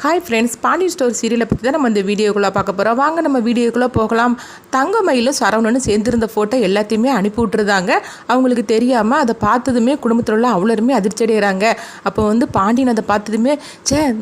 Hi friends, Pandian store சீரியலை பற்றி தான் நம்ம இந்த வீடியோக்குள்ளே பார்க்க போகிறோம். வாங்க நம்ம வீடியோக்குள்ளே போகலாம். தங்கமயிலும் சரவணனும் சேர்ந்துருந்த ஃபோட்டோ எல்லாத்தையுமே அனுப்பி விட்டுருந்தாங்க. அவங்களுக்கு தெரியாமல் அதை பார்த்ததுமே குடும்பத்தில் உள்ள அவ்வளோருமே அதிர்ச்சி அடைகிறாங்க. அப்போ பாண்டியன் அதை பார்த்ததுமே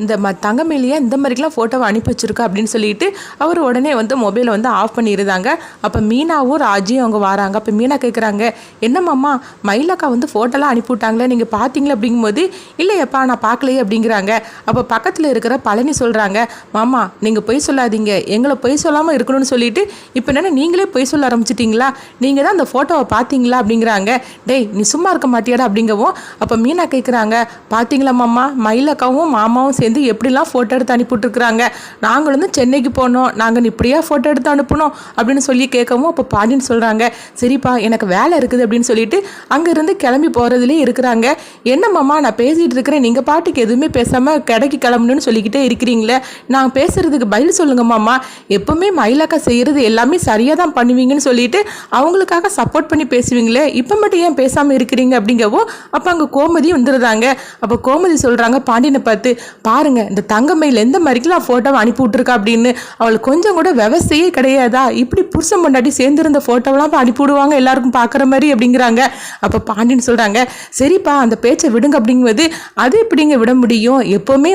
இந்த தங்கமயிலையே இந்த மாதிரிலாம் ஃபோட்டோவை அனுப்பி வச்சுருக்கா அப்படின்னு சொல்லிட்டு அவர் உடனே மொபைலை ஆஃப் பண்ணிடுறாங்க. அப்போ மீனாவும் ராஜியும் அவங்க வராங்க. அப்போ மீனா கேட்குறாங்க, என்னம்மாம்மா மயிலக்கா ஃபோட்டோலாம் அனுப்பிவிட்டாங்களே, நீங்கள் பார்த்தீங்களா அப்படிங்கும்போது, இல்லையப்பா நான் பார்க்கலையே அப்படிங்கிறாங்க. அப்போ பக்கத்தில் இருக்கிற பழனி சொல்கிறாங்க, மாமா நீங்கள் பொய் சொல்லாதீங்க, எங்களை பொய் சொல்லாமல் இருக்கணும்னு சொல்லிட்டு இப்போ என்ன நீங்களே பொய் சொல்ல ஆரம்பிச்சிட்டிங்களா, நீங்கள் தான் அந்த ஃபோட்டோவை பார்த்தீங்களா அப்படிங்கிறாங்க. டேய் நீ சும்மா இருக்க மாட்டியாடா அப்படிங்கவும். அப்போ மீனா கேட்குறாங்க, பார்த்தீங்களா மாமா, மயிலக்காவும் மாமாவும் சேர்ந்து எப்படிலாம் ஃபோட்டோ எடுத்து அனுப்பிவிட்டுருக்குறாங்க, நாங்களும் சென்னைக்கு போனோம், நாங்கள் இப்படியா ஃபோட்டோ எடுத்து அனுப்பணும் அப்படின்னு சொல்லி கேட்கவும். அப்போ பாண்டின்னு சொல்கிறாங்க, சரிப்பா எனக்கு வேலை இருக்குது அப்படின்னு சொல்லிட்டு அங்கேருந்து கிளம்பி போகிறதுலே இருக்கிறாங்க. என்ன மாமா நான் பேசிகிட்டு இருக்கிறேன், நீங்கள் பாட்டுக்கு எதுவுமே பேசாமல் கடைக்கு கிளம்பணுன்னு சொல்லிக்கிட்டே இருக்கிறீங்களே, நான் பேசுறதுக்கு பதில் சொல்லுங்க மாமா, எப்பவுமே மயிலக்கா செய்யறது எல்லாமே சரியாக தான் பண்ணுவீங்கன்னு சொல்லிட்டு அவங்களுக்காக சப்போர்ட் பண்ணி பேசுவீங்களே, இப்போ மட்டும் ஏன் பேசாமல் இருக்கிறீங்க அப்படிங்கவோ. அப்போ அங்கே கோமதி வந்துடுறாங்க. அப்போ கோமதி சொல்கிறாங்க பாண்டியனை பார்த்து, பாருங்க இந்த தங்கமயில் எந்த மாதிரிக்கெல்லாம் ஃபோட்டோவை அனுப்பி விட்ருக்கா அப்படின்னு, அவளுக்கு கொஞ்சம் கூட விவசாயே கிடையாதா, இப்படி புருஷன் பொண்டாட்டி சேர்ந்துருந்த ஃபோட்டோவெல்லாம் அனுப்பி விடுவாங்க எல்லாருக்கும் பார்க்குற மாதிரி அப்படிங்கிறாங்க. அப்போ பாண்டியன் சொல்கிறாங்க, சரிப்பா அந்த பேச்சை விடுங்க அப்படிங்கும்போது, அது எப்படிங்க விட முடியும், எப்போவுமே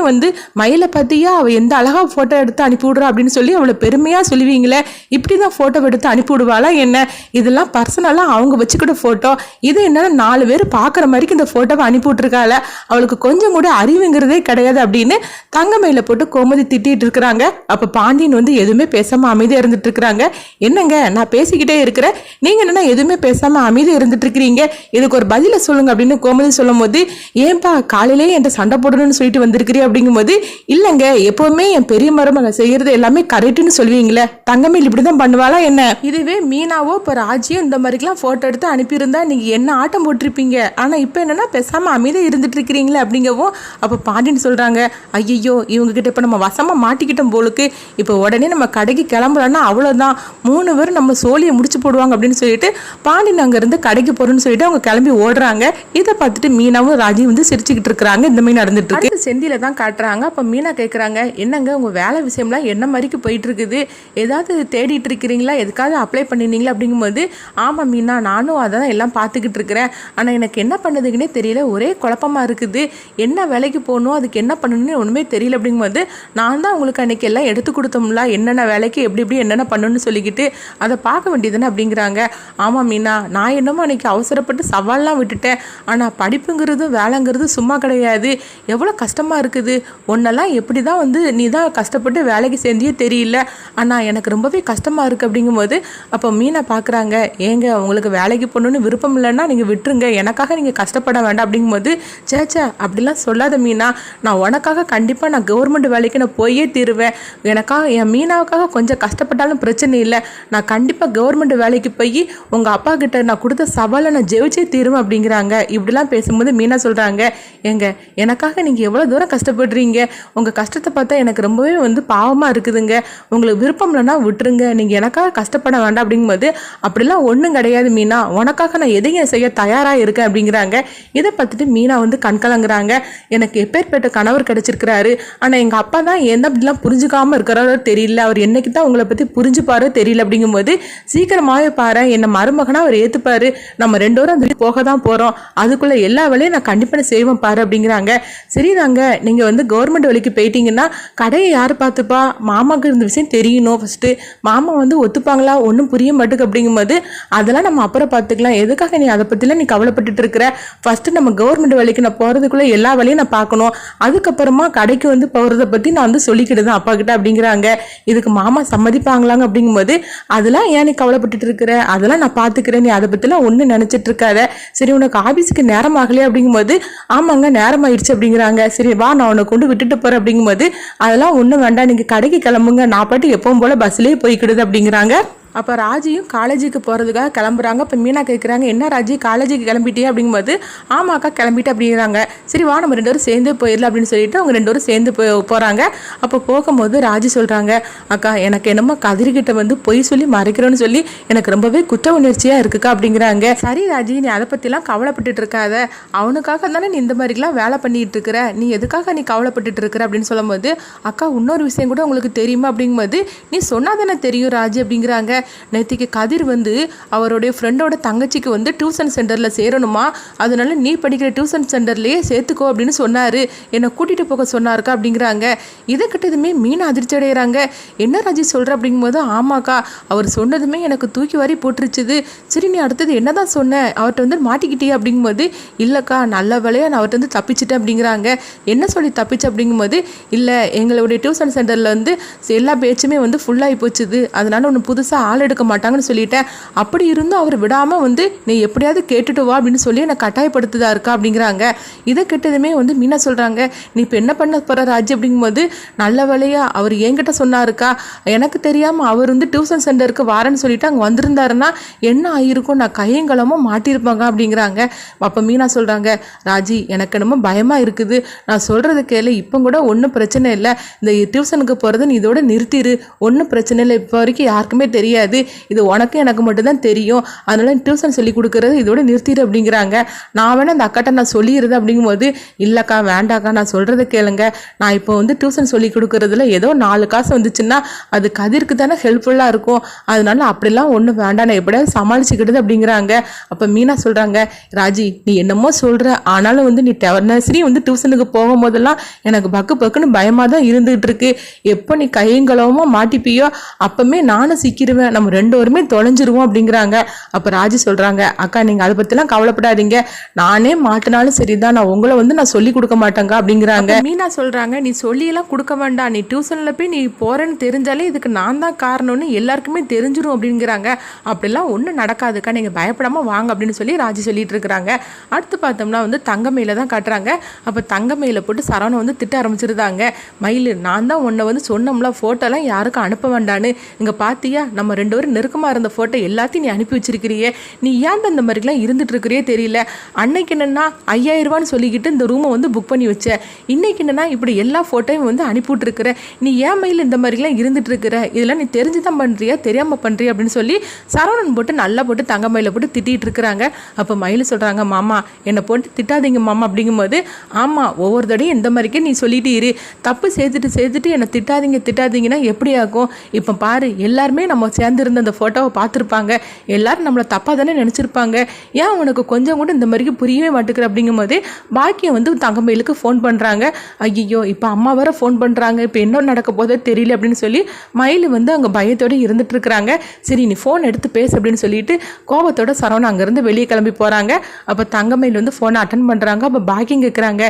மயிலை பார்த்தியா அவள் எந்த அழகாக ஃபோட்டோ எடுத்து அனுப்பிவிடுறா அப்படின்னு சொல்லி அவளை பெருமையாக சொல்லுவீங்களே, இப்படி தான் ஃபோட்டோ எடுத்து அனுப்பிவிடுவாளா என்ன, இதெல்லாம் பர்சனலாக அவங்க வச்சுக்கிட்ட ஃபோட்டோ, இது என்னன்னா 4 பேர் பார்க்குற மாதிரிக்கு இந்த ஃபோட்டோவை அனுப்பிவிட்ருக்காள், அவளுக்கு கொஞ்சம் கூட அறிவுங்கிறதே கிடையாது அப்படின்னு தங்கமயில போட்டு கோமதி திட்டிகிட்டு இருக்கிறாங்க. அப்போ பாண்டியன் எதுவுமே பேசாமல் அமைதியாக இருந்துட்டு இருக்கிறாங்க. என்னங்க நான் பேசிக்கிட்டே இருக்கிறேன், நீங்கள் என்னென்னா எதுவுமே பேசாமல் அமைதியாக இருந்துட்டு இருக்கிறீங்க, இதுக்கு ஒரு பதிலை சொல்லுங்க அப்படின்னு கோமதி சொல்லும் போது, ஏன்பா காலையிலேயே என்கிட்ட சண்டை போடணும்னு சொல்லிட்டு வந்திருக்கிறீ அப்படிங்கும்போது, இல்லைங்க எப்பவுமே என் பெரிய மருமக செய்யறது எல்லாமே கரெக்டுன்னு சொல்லுவீங்களே, தங்கமயில் இப்படிதான் பண்ணுவாளா என்ன, இதுவே மீனாவோ இப்போ ராஜியும் இந்த மாதிரிலாம் ஃபோட்டோ எடுத்து அனுப்பியிருந்தா நீங்கள் என்ன ஆட்டம் போட்டிருப்பீங்க, ஆனால் இப்போ என்னன்னா பேசாமல் அமைதியாக இருந்துட்டு இருக்கிறீங்களே அப்படிங்கவும். அப்போ பாண்டியன் சொல்கிறாங்க, ஐயோ இவங்ககிட்ட இப்போ நம்ம வசமாக மாட்டிக்கிட்டோம் போலுக்கு, இப்போ உடனே நம்ம கடைக்கு கிளம்புறோன்னா அவ்வளோதான், 3 பேர் நம்ம சோழியை முடிச்சு போடுவாங்க அப்படின்னு சொல்லிட்டு பாண்டியன் அங்கேருந்து கடைக்கு போகிறோன்னு சொல்லிட்டு அவங்க கிளம்பி ஓடுறாங்க. இதை பார்த்துட்டு மீனாவும் ராஜியும் சிரிச்சுக்கிட்டு இருக்கிறாங்க. இந்த மாதிரி நடந்துட்டு இருக்கு. செந்தியில தான் காட்டுறாங்க. அப்போ மீனா கேட்குறாங்க, என்னங்க உங்கள் வேலை விஷயம்லாம் என்ன மாதிரிக்கு போயிட்டு இருக்குது, ஏதாவது தேடிட்டு இருக்கிறீங்களா, எதுக்காவது அப்ளை பண்ணிருந்தீங்களா அப்படிங்கும்போது, ஆமாம் மீனா நானும் அதை தான் எல்லாம் பார்த்துக்கிட்டு இருக்கிறேன், ஆனால் எனக்கு என்ன பண்ணுறதுக்குன்னே தெரியல, ஒரே குழப்பமாக இருக்குது, என்ன வேலைக்கு போகணும் அதுக்கு என்ன பண்ணணும்னு ஒன்றுமே தெரியல அப்படிங்கும்போது, நான் தான் உங்களுக்கு அன்றைக்கி எல்லாம் எடுத்து கொடுத்தோம்ல என்னென்ன வேலைக்கு எப்படி எப்படி என்னென்ன பண்ணணும்னு சொல்லிக்கிட்டு அதை பார்க்க வேண்டியதுன்னு அப்படிங்கிறாங்க. ஆமாம் மீனா நான் என்னமோ அன்றைக்கி அவசரப்பட்டு சவால்லாம் விட்டுட்டேன், ஆனால் படிப்புங்கிறது வேலைங்கிறது சும்மா கிடையாது, எவ்வளோ கஷ்டமாக இருக்குது, ஒன்னெல்லாம் எப்படி தான் நீ தான் கஷ்டப்பட்டு வேலைக்கு சேர்ந்தியே தெரியல, ஆனால் எனக்கு ரொம்பவே கஷ்டமாக இருக்குது அப்படிங்கும்போது. அப்போ மீனை பார்க்குறாங்க, ஏங்க உங்களுக்கு வேலைக்கு போகணுன்னு விருப்பம் இல்லைன்னா நீங்கள் விட்டுருங்க, எனக்காக நீங்கள் கஷ்டப்பட வேண்டாம் அப்படிங்கும்போது, சேச்சா அப்படிலாம் சொல்லாத மீனா, நான் உனக்காக கண்டிப்பாக நான் கவர்மெண்ட் வேலைக்கு நான் போயே தீருவேன், எனக்காக என் மீனாவுக்காக கொஞ்சம் கஷ்டப்பட்டாலும் பிரச்சனை இல்லை, நான் கண்டிப்பாக கவர்மெண்ட் வேலைக்கு போய் உங்கள் அப்பா கிட்ட நான் கொடுத்த சவாலை நான் ஜெயிச்சே தீருவேன் அப்படிங்கிறாங்க. இப்படிலாம் பேசும்போது மீனா சொல்கிறாங்க, ஏங்க எனக்காக நீங்கள் எவ்வளோ தூரம் கஷ்டப்படுறீங்க, உங்கள் கஷ்டத்தை பார்த்தா எனக்கு ரொம்பவே பாவமாக இருக்குதுங்க, உங்களுக்கு விருப்பம் இல்லைன்னா விட்டுருங்க, நீங்கள் எனக்காக கஷ்டப்பட வேண்டாம் அப்படிங்கும்போது, அப்படிலாம் ஒன்றும் கிடையாது மீனா, உனக்காக நான் எதையும் செய்ய தயாராக இருக்கேன் அப்படிங்கிறாங்க. இதை பார்த்துட்டு மீனா கண்கலங்குறாங்க, எனக்கு எப்பேற்பட்ட கணவர் கிடைச்சிருக்கிறாரு, ஆனால் எங்கள் அப்பா தான் என்ன அப்படிலாம் புரிஞ்சுக்காமல் இருக்கிறாரோ தெரியல, அவர் என்னைக்கு தான் உங்களை பற்றி புரிஞ்சுப்பாரோ தெரியல அப்படிங்கும்போது, சீக்கிரமாகவே பாரு என்னை மருமகனாக அவர் ஏற்றுப்பாரு, நம்ம 2 பேரும் அந்த போக தான் போகிறோம், அதுக்குள்ளே எல்லா வேலையும் நான் கண்டிப்பாக செய்வேன் பாரு அப்படிங்கிறாங்க. சரிதாங்க நீங்கள் கவர்மெண்ட் வேலைக்கு போயிட்டீங்கன்னா கடையை யார் பார்த்துப்பா, மாமாவுக்கு இந்த விஷயம் தெரியணும், ஃபஸ்ட்டு மாமா ஒத்துப்பாங்களா ஒன்றும் புரிய மாட்டுக்கு அப்படிங்கும்போது, அதெல்லாம் நம்ம அப்புறம் பார்த்துக்கலாம், எதுக்காக நீ அதை பற்றிலாம் நீ கவலைப்பட்டுட்டு இருக்கிற, ஃபஸ்ட்டு நம்ம கவர்மெண்ட் வேலைக்கு நான் போகிறதுக்குள்ளே எல்லா வேலையும் நான் பார்க்கணும், அதுக்கப்புறமா கடைக்கு போகிறத பற்றி நான் சொல்லிக்கிட்டு தான் அப்பா கிட்ட அப்படிங்கிறாங்க. இதுக்கு மாமா சம்மதிப்பாங்களாங்க அப்படிங்கும்போது, அதெல்லாம் ஏன் நீ கவலைப்பட்டுட்டு இருக்கிற, அதெல்லாம் நான் பார்த்துக்கிறேன், நீ அதை பற்றிலாம் ஒன்றும் நினச்சிட்டு இருக்காத, சரி உனக்கு ஆஃபீஸுக்கு நேரம் ஆகலையே அப்படிங்கும்போது, ஆமாங்க நேரம் ஆயிடுச்சு அப்படிங்கிறாங்க. சரி வா நான் உன்னை கொண்டு விட்டுட்டு போகிறேன் அப்படிங்கும்போது, அதெல்லாம் ஒன்றும் வேண்டாம் நீங்கள் கடைக்கு கிளம்புங்க, நான் பாட்டு எப்பவும் போல் பஸ்லேயே போய்க்கிடுது அப்படிங்கிறாங்க. அப்போ ராஜியும் காலேஜுக்கு போகிறதுக்காக கிளம்புறாங்க. இப்போ மீனா கேட்குறாங்க, என்ன ராஜி காலேஜுக்கு கிளம்பிட்டே அப்படிங்கும்போது, ஆமாக்கா கிளம்பிட்டு அப்படிங்கிறாங்க. சரி வா நம்ம 2 பேரும் சேர்ந்தே போயிடலாம் அப்படின்னு சொல்லிட்டு அவங்க 2 பேரும் சேர்ந்து போகிறாங்க. அப்போ போகும்போது ராஜி சொல்கிறாங்க, அக்கா எனக்கு என்னமோ கதிர்கிட்ட வந்து பொய் சொல்லி மறைக்கிறோன்னு சொல்லி எனக்கு ரொம்பவே குற்ற உணர்ச்சியாக இருக்குக்கா அப்படிங்கிறாங்க. சரி ராஜி நீ அதை பற்றிலாம் கவலைப்பட்டுட்டு இருக்காத, அவனுக்காக தானே நீ இந்த மாதிரிலாம் வேலை பண்ணிட்டு இருக்கிற, நீ எதுக்காக நீ கவலைப்பட்டுட்டு இருக்கிற அப்படின்னு சொல்லும்போது, அக்கா இன்னொரு விஷயம் கூட உங்களுக்கு தெரியுமா அப்படிங்கும்போது, நீ சொன்னா தானே தெரியும் ராஜி அப்படிங்கிறாங்க. நேற்றுக்கு கதிர் வந்து அவருடைய ஃப்ரெண்டோட தங்கச்சிக்கு வந்து டியூஷன் சென்டரில் சேரணுமா, அதனால நீ படிக்கிற டியூஷன் சென்டர்லேயே சேர்த்துக்கோ அப்படின்னு சொன்னார், என்னை கூட்டிகிட்டு போக சொன்னாருக்கா அப்படிங்கிறாங்க. இதை கிட்டதுமே மீனா அதிர்ச்சி அடைகிறாங்க. என்ன ராஜி சொல்கிற அப்படிங்கும்போது, ஆமாக்கா அவர் சொன்னதுமே எனக்கு தூக்கி வாரி போட்டுருச்சுது. சரி நீ அடுத்தது என்ன தான் சொன்ன, அவர்கிட்ட வந்து மாட்டிக்கிட்டே அப்படிங்கும்போது, இல்லைக்கா நல்ல வேலையாக நான் அவர்கிட்ட வந்து தப்பிச்சிட்டேன் அப்படிங்கிறாங்க. என்ன சொல்லி தப்பிச்சு அப்படிங்கும்போது, இல்லை எங்களுடைய டியூஷன் சென்டரில் வந்து எல்லா பேச்சுமே வந்து ஃபுல்லாகி போச்சுது, அதனால ஒன்று புதுசாக ஆள் எடுக்க மாட்டாங்கன்னு சொல்லிட்டேன். அப்படி இருந்தும் அவர் விடாமல் வந்து நீ எப்படியாவது கேட்டுட்டு வா அப்படின்னு சொல்லி என்னை கட்டாயப்படுத்துதா இருக்கா அப்படிங்கிறாங்க. இதை கேட்டதுமே வந்து மீனா சொல்கிறாங்க, நீ இப்போ என்ன பண்ண போகிற ராஜி அப்படிங்கும்போது, நல்ல வேலையா அவர் என்கிட்ட சொன்னாருக்கா, எனக்கு தெரியாமல் அவர் வந்து டியூஷன் சென்டருக்கு வாரேன்னு சொல்லிட்டு அங்கே வந்திருந்தாருன்னா என்ன ஆகிருக்கும், நான் கையங்கலமும் மாட்டியிருப்பாங்க அப்படிங்கிறாங்க. அப்போ மீனா சொல்கிறாங்க, ராஜி எனக்கு என்னமோ பயமாக இருக்குது, நான் சொல்கிறது கேளு, இப்போ கூட ஒன்றும் பிரச்சனை இல்லை, இந்த டியூஷனுக்கு போகிறது நீ இதோட நிறுத்திடு, ஒன்றும் பிரச்சனை இல்லை, இப்போ வரைக்கும் யாருக்குமே தெரியாது, இது உனக்கு எனக்கு மட்டும்தான் தெரியும், அதனால டியூஷன் சொல்லி கொடுக்குறது இதோட நிறுத்திடு அப்படிங்கிறாங்க. நான் வேணா அந்த அக்காட்ட நான் சொல்லிடுறது அப்படிங்கும்போது, இல்லைக்கா வேண்டாக்கா நான் சொல்கிறத கேளுங்க, நான் இப்போ வந்து டியூஷன் சொல்லி கொடுக்குறதுல ஏதோ 4 காசு வந்துச்சுன்னா அது கதிருக்கு தானே ஹெல்ப்ஃபுல்லாக இருக்கும், அதனால அப்படிலாம் ஒன்றும் வேண்டாம், நான் எப்படியாவது சமாளிச்சுக்கிடுது அப்படிங்கிறாங்க. அப்போ மீனா சொல்கிறாங்க, ராஜி நீ என்னமோ சொல்கிற, ஆனாலும் வந்து நீ நர்சரி வந்து டியூஷனுக்கு போகும்போதெல்லாம் எனக்கு பக்கு பக்குன்னு பயமாக தான் இருந்துகிட்டு இருக்கு, எப்போ நீ கையங்களவமோ மாட்டிப்பியோ அப்பவுமே நானும் சிக்கிடுவேன், நம்ம 2 பேருமே தொலைஞ்சிருவோம் அப்படிங்கிறாங்க. அப்போ ராஜி சொல்கிறாங்க, அக்கா நீங்கள் அதை பற்றிலாம் கவலைப்படாதீங்க, நானே மாட்டினாலும் சரிதான், நான் உங்களை வந்து நான் சொல்லி கொடுக்க மாட்டேங்க அப்படிங்கிறாங்க. மீனா சொல்கிறாங்க, நீ சொல்லியெல்லாம் கொடுக்க வேண்டாம், நீ டியூஷனில் போய் நீ போகிறேன்னு தெரிஞ்சாலே இதுக்கு நான் தான் காரணம்னு எல்லாருக்குமே தெரிஞ்சிடும் அப்படிங்கிறாங்க. அப்படிலாம் ஒன்றும் நடக்காதுக்கா, நீங்கள் பயப்படாமல் வாங்க அப்படின்னு சொல்லி ராஜி சொல்லிட்டு இருக்கிறாங்க. அடுத்து பார்த்தோம்னா வந்து தங்கமயில தான் காட்டுறாங்க. அப்போ தங்கமயில போட்டு சரவணை வந்து திட்ட ஆரம்பிச்சிருந்தாங்க. மயில் நான் தான் உன்னை வந்து சொன்னோம்ல ஃபோட்டோலாம் யாருக்கும் அனுப்ப வேண்டான்னு, இங்கே பார்த்தியா நம்ம 2 பேரும் நெருக்கமாக இருந்த ஃபோட்டோ எல்லாத்தையும் நீ அனுப்பி வச்சிருக்கிறியே, நீ ஏன் அந்த மாதிரிலாம் இருந்துட்டு இருக்கிறியே தெரியல, அன்னைக்கு என்னென்னா 5000 ரூபான்னு சொல்லிக்கிட்டு இந்த ரூமை வந்து புக் பண்ணி வச்ச, இன்னைக்கு என்னென்னா இப்படி எல்லா ஃபோட்டோயும் வந்து அனுப்பிவிட்ருக்குற, நீ ஏன் மயில் இந்த மாதிரிலாம் இருந்துட்டு இருக்கிற, இதெல்லாம் நீ தெரிஞ்சு தான் பண்ணுறியா தெரியாமல் பண்ணுறியா அப்படின்னு சொல்லி சரவணன் போட்டு நல்லா போட்டு தங்கமயில போட்டு திட்டிகிட்டு இருக்கிறாங்க. அப்போ மயில் சொல்கிறாங்க, மாமா என்னை போட்டு திட்டாதீங்க மாமா அப்படிங்கும்போது, ஆமாம் ஒவ்வொரு தடையும் இந்த மாதிரிக்கே நீ சொல்லிட்டு இரு, தப்பு சேர்த்துட்டு என்னை திட்டாதீங்கன்னா எப்படி ஆகும், இப்போ பாரு எல்லாருமே நம்ம சேர்ந்துருந்த அந்த ஃபோட்டோவை பார்த்துருப்பாங்க, எல்லாரும் நம்மளை தப்பாக தானே நினச்சிருப்பாங்க, ஏன் உனக்கு கொஞ்சம் கூட இந்த மாதிரிக்கு புரியவே மாட்டேங்கிற அப்படிங்கும்போது பாக்கியம் வந்து தங்கமயிலுக்கு ஃபோன் பண்ணுறாங்க. ஐயோ இப்போ அம்மா வர ஃபோன் பண்ணுறாங்க, இப்போ என்ன நடக்க போதோ தெரியல அப்படின்னு சொல்லி மயில் வந்து அங்கே பயத்தோடு இருந்துட்டு இருக்கிறாங்க. சரி நீ ஃபோன் எடுத்து பேசு அப்படின்னு சொல்லிட்டு கோபத்தோட சரவணன் அங்கேருந்து வெளியே கிளம்பி போகிறாங்க. அப்போ தங்கமயில் வந்து ஃபோனை அட்டன் பண்ணுறாங்க. அப்போ பாக்கியம் கேட்குறாங்க,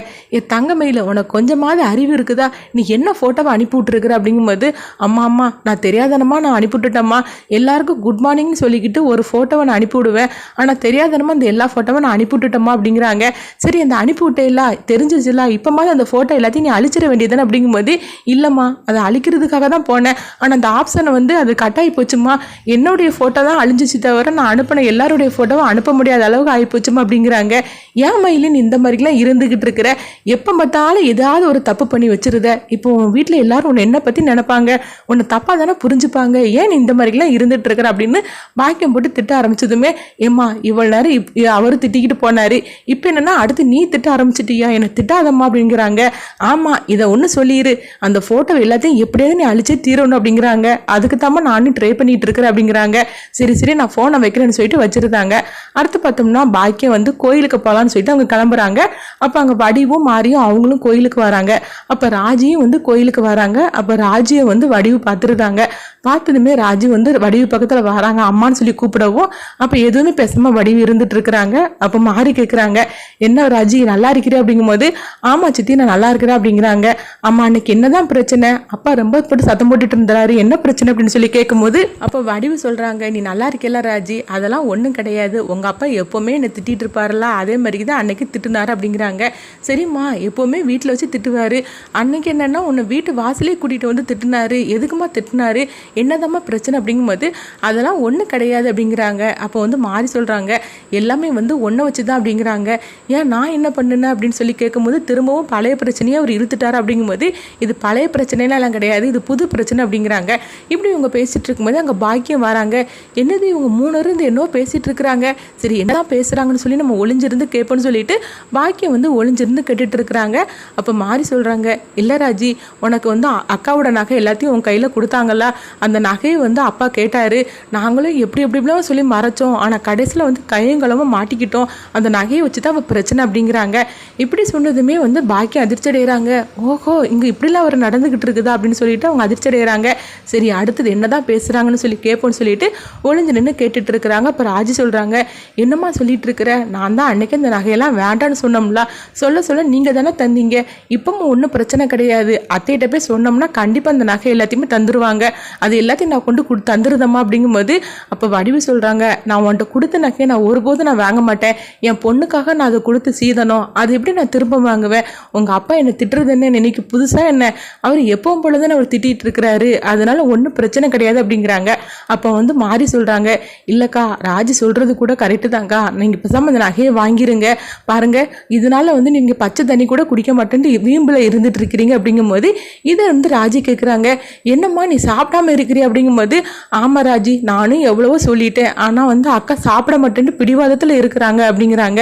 தங்கமயில் உனக்கு கொஞ்சமாவது அறிவு இருக்குதா, நீ என்ன ஃபோட்டோவை அனுப்பி விட்டுருக்குற அப்படிங்கும்போது, அம்மா நான் தெரியாதனமா நான் அனுப்பிவிட்டுட்டேம்மா, எல்லாருக்கும் குட் மார்னிங்னு சொல்லிக்கிட்டு ஒரு ஃபோட்டோவை நான் அனுப்பிவிடுவேன், ஆனால் தெரியாதனமா அந்த எல்லா ஃபோட்டோவை நான் அனுப்பிவிட்டுட்டேம்மா அப்படிங்கிறாங்க. சரி அந்த அனுப்பிவிட்டேல தெரிஞ்சிருச்சுல, இப்போ மாதிரி அந்த ஃபோட்டோ எல்லாத்தையும் நீ அழிச்சிட வேண்டியதானே அப்படிங்கும்போது, இல்லைம்மா அதை அழிக்கிறதுக்காக தான் போனேன், ஆனால் அந்த ஆப்ஷனை வந்து அது கட்டாகி போச்சுமா, என்னுடைய ஃபோட்டோ தான் அழிஞ்சிச்சு தவிர நான் அனுப்பின எல்லாருடைய ஃபோட்டோவை அனுப்ப முடியாத அளவுக்கு ஆகிப்போச்சுமா அப்படிங்கிறாங்க. ஏன் மயிலின் இந்த மாதிரிலாம் இருந்துக்கிட்டு இருக்கிற, எப்போ பார்த்தாலும் ஏதாவது ஒரு தப்பு பண்ணி வச்சிருத, இப்போ உன் வீட்டில் எல்லாரும் உன்னை என்ன பற்றி நினைப்பாங்க, உன்னை தப்பாக தானே புரிஞ்சுப்பாங்க, ஏன் இந்த மாதிரிலாம் இருந்துட்டு இருக்கிற அப்படின்னு பாக்கியம் போட்டு திட்ட ஆரம்பிச்சதுமே, ஏம்மா இவ்வளோ நேரம் அவரு திட்டிக்கிட்டு போனாரு, இப்போ என்னன்னா அடுத்து நீ திட்ட ஆரம்பிச்சிட்டியா, என்னை திட்டாதம்மா அப்படிங்கிறாங்க. ஆமாம் இதை ஒன்று சொல்லிடு, அந்த ஃபோட்டோ எல்லாத்தையும் எப்படியாவது நீ அழிச்சே தீரணும் அப்படிங்கிறாங்க, அதுக்கு தாம்மா நானும் ட்ரை பண்ணிட்டு இருக்கிறேன் அப்படிங்கிறாங்க. சரி நான் ஃபோனை வைக்கிறேன்னு சொல்லிட்டு வச்சிருந்தாங்க. அடுத்து பார்த்தோம்னா பாக்கியம் வந்து கோயிலுக்கு போகலான்னு சொல்லிட்டு அவங்க கிளம்புறாங்க. அப்போ அங்கே வடிவும் மாறியும் அவங்களும் கோயிலுக்கு வராங்க. அப்போ ராஜியும் வந்து கோயிலுக்கு வராங்க. அப்போ ராஜியை வந்து வடிவு பார்த்துருந்தாங்க. பார்த்ததுமே ராஜி வந்து வடிவு பக்கத்தில் வராங்க, அம்மான்னு சொல்லி கூப்பிடவும் அப்போ எதுவுமே பேசாமல் வடிவு இருந்துட்டு இருக்கிறாங்க. அப்போ மாறி கேட்குறாங்க, என்ன ராஜி நல்லா இருக்கிறேன் அப்படிங்கும்போது, ஆமாம் சித்தி நான் நல்லா இருக்கிறேன் அப்படிங்கிறாங்க. அம்மா அன்னைக்கு என்னதான் பிரச்சனை, அப்பா ரொம்ப போட்டு சத்தம் போட்டுட்டு இருந்தாரு, என்ன பிரச்சனை அப்படின்னு சொல்லி கேட்கும்போது அப்போ வடிவு சொல்கிறாங்க, நீ நல்லா இருக்கல ராஜி, அதெல்லாம் ஒன்றும் கிடையாது, உங்கள் அப்பா எப்போவுமே என்னை திட்டிகிட்டு இருப்பார்ல, அதே மாதிரி தான் அன்னைக்கு திட்டுனாரு அப்படிங்கிறாங்க. சரிம்மா எப்போவுமே வீட்டில் வச்சு திட்டுவார், அன்னைக்கு என்னென்னா உன்னை வீட்டு வாசலே கூட்டிகிட்டு வந்து திட்டுனாரு, எதுக்குமா திட்டுனாரு, என்னதாம்மா பிரச்சனை அப்படின்னு அப்படிங்கும்போது அதெல்லாம் ஒன்றும் கிடையாது அப்படிங்கிறாங்க. அப்போ வந்து மாறி சொல்கிறாங்க, எல்லாமே வந்து ஒன்றை வச்சு தான் அப்படிங்கிறாங்க. ஏன் நான் என்ன பண்ணுனேன் அப்படின்னு சொல்லி கேட்கும்போது திரும்பவும் பழைய பிரச்சனையை அவர் இழுத்துட்டார். அப்படிங்கும்போது இது பழைய பிரச்சனைலாம் கிடையாது, இது புது பிரச்சனை அப்படிங்கிறாங்க. இப்படி இவங்க பேசிகிட்டு இருக்கும்போது அங்கே பாக்கியம் வராங்க. என்னது இவங்க 3 இருந்து என்னவோ பேசிகிட்டு இருக்கிறாங்க, சரி என்னதான் பேசுகிறாங்கன்னு சொல்லி நம்ம ஒளிஞ்சிருந்து கேட்போன்னு சொல்லிட்டு பாக்கியம் வந்து ஒளிஞ்சிருந்து கேட்டுட்டு இருக்கிறாங்க. அப்போ மாறி சொல்கிறாங்க, இல்லை ராஜி, உனக்கு வந்து அக்காவோட நகை எல்லாத்தையும் உன் கையில் கொடுத்தாங்கல்ல, அந்த நகையை வந்து அப்பா கேட்டார், நாங்களும் எப்படிலாம் சொல்லி மறைச்சோம், ஆனால் கடைசியில் வந்து கையங்களமாக மாட்டிக்கிட்டோம், அந்த நகையை வச்சு தான் அவள் பிரச்சனை அப்படிங்கிறாங்க. இப்படி சொன்னதுமே வந்து பாக்கியம் அதிர்ச்சி அடைகிறாங்க. ஓஹோ, இங்கே இப்படிலாம் அவர் நடந்துக்கிட்டு இருக்குதா அப்படின்னு சொல்லிட்டு அவங்க அதிர்ச்சி அடைகிறாங்க. சரி அடுத்தது என்னதான் பேசுகிறாங்கன்னு சொல்லி கேட்போன்னு சொல்லிட்டு ஒளிஞ்சு நின்று கேட்டுட்டு இருக்கிறாங்க. அப்போ ராஜி சொல்கிறாங்க, என்னம்மா சொல்லிட்டு இருக்கிற, நான் தான் அன்னைக்கு இந்த நகையெல்லாம் வேண்டான்னு சொன்னோம்ல, சொல்ல நீங்கள் தானே தந்தீங்க, இப்பவும் ஒன்றும் பிரச்சனை கிடையாது, அத்தைகிட்ட போய் சொன்னோம்னா கண்டிப்பாக அந்த நகை எல்லாத்தையுமே தந்துடுவாங்க, அது எல்லாத்தையும் நான் கொண்டு தந்துருதம்மா அப்படிங்கும்போது அப்போ வடிவு சொல்கிறாங்க, நான் உன்கிட்ட கொடுத்த நகையை நான் ஒருபோதும் நான் வாங்க மாட்டேன், என் பொண்ணுக்காக நான் அதை கொடுத்து சீதனம், அது எப்படி நான் திரும்ப வாங்குவேன், உங்கள் அப்பா என்னை திட்டுறது என்ன, இன்னைக்கு புதுசாக என்ன, அவர் எப்பவும் போல தானே அவர் திட்டிகிட்டு இருக்கிறாரு, அதனால ஒன்றும் பிரச்சனை கிடையாது அப்படிங்கிறாங்க. அப்போ வந்து மாறி சொல்கிறாங்க, இல்லைக்கா ராஜி சொல்கிறது கூட கரெக்டு தாங்க்கா, நீங்கள் பேசாமல் அந்த நகையை வாங்கிருங்க, பாருங்கள் இதனால வந்து நீங்கள் பச்சை தண்ணி கூட குடிக்க மாட்டேன்ட்டு வீம்பில் இருந்துட்டு இருக்கிறீங்க அப்படிங்கும்போது இதை வந்து ராஜி கேட்குறாங்க, என்னம்மா நீ சாப்பிடாம இருக்கிறீ அப்படிங்கும்போது, ஆமாம் ராஜி நானும் எவ்வளவோ சொல்லிட்டேன், ஆனால் வந்து அக்கா சாப்பிட மாட்டேன்ட்டு பிடிவாதத்தில் இருக்கிறாங்க அப்படிங்கிறாங்க.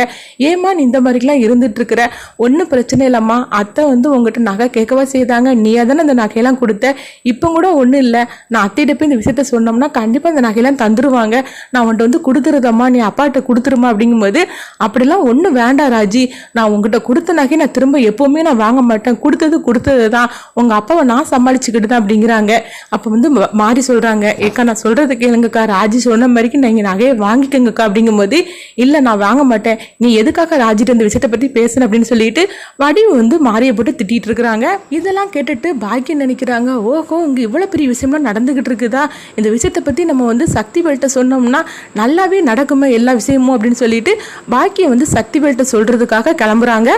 ஏம்மா நீ இந்த மாதிரிலாம் இருந்துட்டு இருக்கிற, ஒன்றும் பிரச்சனை இல்லைம்மா, அத்தை வந்து உங்ககிட்ட நகை கேட்கவா செய்தாங்க, நீ தானே அந்த நகையெல்லாம் கொடுத்த, இப்போ கூட ஒன்றும் இல்லை, நான் அத்தையிட்ட போய் இந்த விஷயத்த சொன்னோம்னா கண்டிப்பாக அந்த நகையெல்லாம் தந்துருவாங்க, நான் உன்கிட்ட வந்து கொடுத்துருதம்மா, நீ அப்பாட்ட கொடுத்துருமா அப்படிங்கும்போது, அப்படிலாம் ஒன்றும் வேண்டாம் ராஜி, நான் உங்ககிட்ட கொடுத்த நகை நான் திரும்ப எப்போவுமே நான் வாங்க மாட்டேன், கொடுத்தது தான், உங்கள் அப்பாவை நான் சமாளிச்சுக்கிட்டு தான் அப்படிங்கிறாங்க. அப்போ வந்து மாறி சொல்கிறாங்க, ஏக்கா நான் சொல்கிறது கேளுங்கக்கா, ராஜி சொன்ன மாதிரிக்கு நீங்கள் நகையை வாங்கிக்கோங்கக்கா அப்படிங்கும்போது, இல்லை நான் வாங்க மாட்டேன், நீ எதுக்காக ராஜிட்ட இந்த விஷயத்தை பற்றி பேசுன அப்படின்னு சொல்லிட்டு வடிவு வந்து மாறியை போட்டு திட்டிகிட்டு இருக்கிறாங்க. இதெல்லாம் கேட்டுட்டு பாக்கியம் நினைக்கிறாங்க, ஓஹோ இங்கே இவ்வளோ பெரிய விஷயம்லாம் நடந்துக்கிட்டு இருக்குதா, இந்த விஷயத்தை பற்றி நம்ம வந்து சக்திவேல்கிட்ட சொன்னோம்னா நல்லாவே நடக்குமே எல்லா விஷயமும் அப்படின்னு சொல்லிட்டு பாக்கியம் வந்து சக்திவேல்கிட்ட சொல்கிறதுக்காக கிளம்புறாங்க.